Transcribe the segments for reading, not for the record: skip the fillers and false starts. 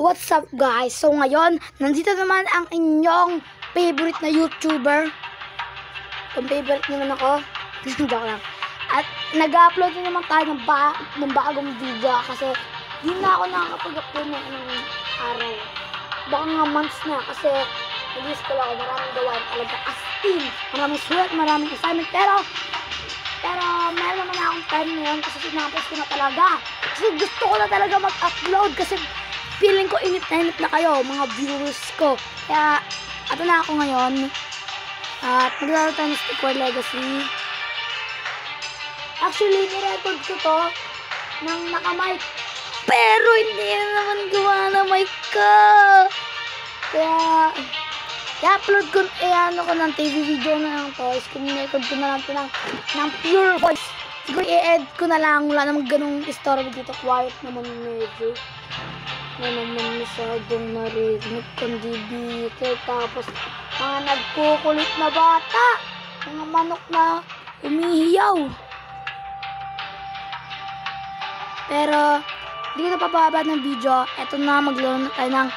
What's up guys? So ngayon, nandito naman ang inyong favorite na YouTuber. Kung favorite naman ako, joke lang. At nag-upload na naman tayo ng bagong video kasi di na ako nakakapag-upload ng araw. Baka nga months na kasi nag-school ako, maraming gawain talaga. As in, maraming sulat, maraming assignment. Pero meron naman akong time ngayon kasi sinapos ko na talaga. Kasi gusto ko na talaga mag-upload kasi feeling ko init na kayo, mga viewers ko. Kaya, ato na ako ngayon. At maglalaro tayo ng Stick War Legacy. Actually, nirecord ko to ng naka-mic. Pero hindi na naman gawa na mic ko. Kaya, i-upload ko, ano ko ng TV video na lang to. Screen-record ko na lang to ng pure voice. Siguro i-edit ko na lang. Wala namang ganung story dito. Quiet naman medyo. Wala naman masyadong marinig kundi bitter. Tapos, mga nagkukulit na bata. Mga manok na umihiyaw. Pero, hindi ko napapabad ng video. Eto na, maglaro na tayo ng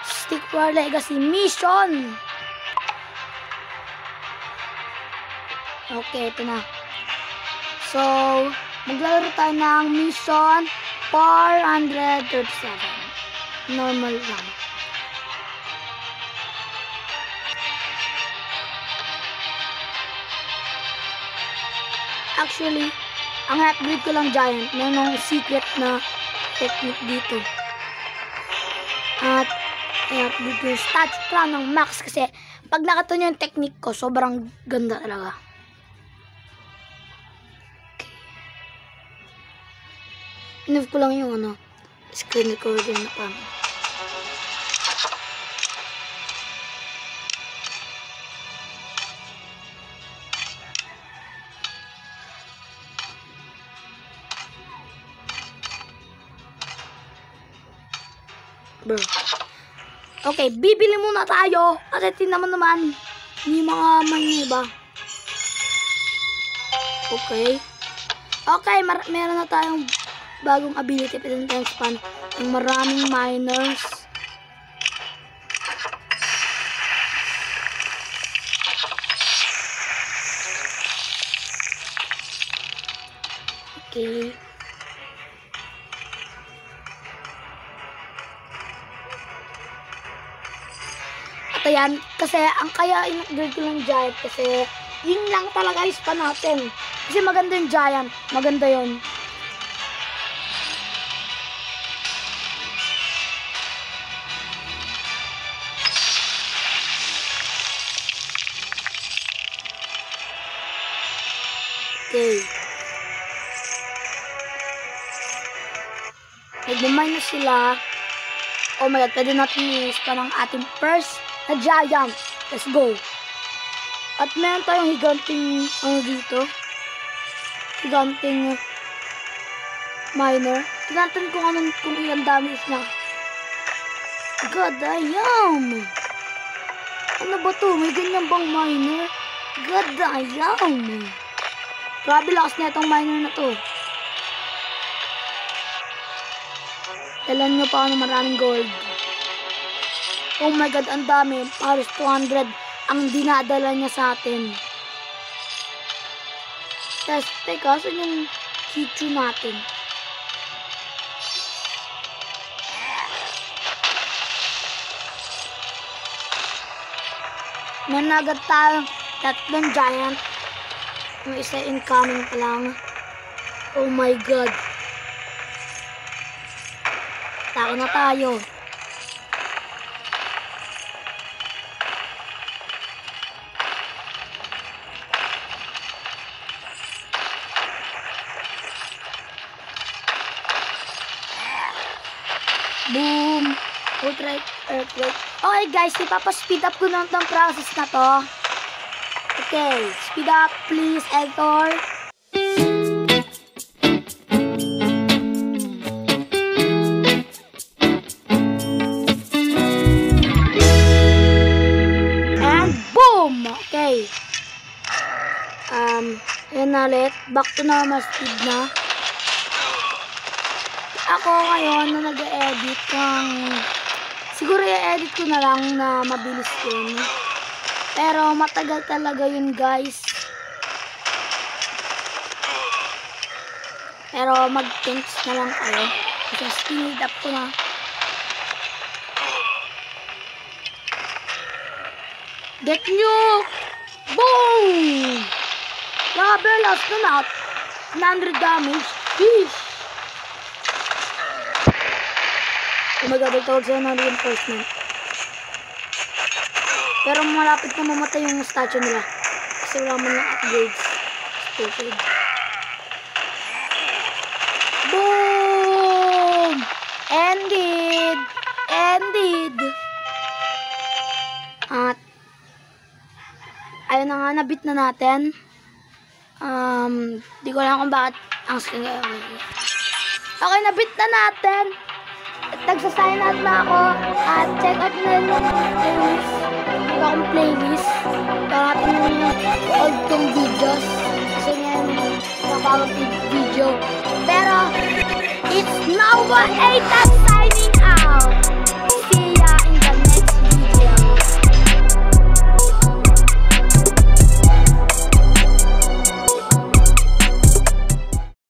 Stick War Legacy Mission. Okay, ito na. So, maglalaro tayo ng Mission 437. Normal lang. Actually, ang upgrade ko lang Giant. Mayroong secret na technique dito. At i-upgrade ko yung stats crown ng max kasi pag nakita nyo yung technique ko, sobrang ganda talaga. Okay. Inove ko lang yung screen recording na pa. Bro. Okay, bibili muna tayo. At ito naman yung mga may iba. Okay. Okay, meron na tayong bagong ability pwede tayong span ng maraming miners. Okay. At ayan, kasi ang kaya in-upgrade ko ng Giant kasi yun lang talaga yung span natin. Kasi maganda yung Giant. Maganda yun. Okay. Nag-mine na sila. Oh my god, pwede natin i-span ang ating first na Giant. Let's go. At meron tayong higanting dito. Higanting miner. Tignan ko kung ilang damage niya. God damn! Ano ba to? May ganyan bang miner? God damn! Grabe lakas na itong miner na to. Dalan nyo pa ako ng maraming gold. Oh my god, ang dami. Paros 200 ang dinadala niya sa atin. Tapos, teka, saan yung Kichu natin? May nagad tayong 3 Giant. Yung isa incoming pa lang. Oh my god. Tako na tayo. Boom! Outright earthquake. Okay guys, ipapa-speed up ko na itong process na to. Okay, speed up please, editor. And boom! Okay. Ayan na ulit. Back to normal speed na. ako ngayon na nag-edit ng Siguro i-edit ko na lang na mabilis yun. Pero matagal talaga yun, guys. Pero mag-tense na lang kayo. Kasi speed up ko na. Get nyo! Boom! Grabe, last na not. 900 damage. Sheesh! Oh my god, tawag sa'yo ng reinforcement. Pero malapit na mamatay yung statue nila. Kasi wala man yung upgrades. Stupid. Boom! Ended! Ended! At ayun na nga, nabit na natin. Di ko alam kung bakit ang skin. Okay, nabit na natin. Nagsasign out na ako. At check out na yung playlist. Ito akong playlist. Pangapin na yung old kong videos. Kasi ngayon, nakapagod video. Pero, it's now 1-8 signing out.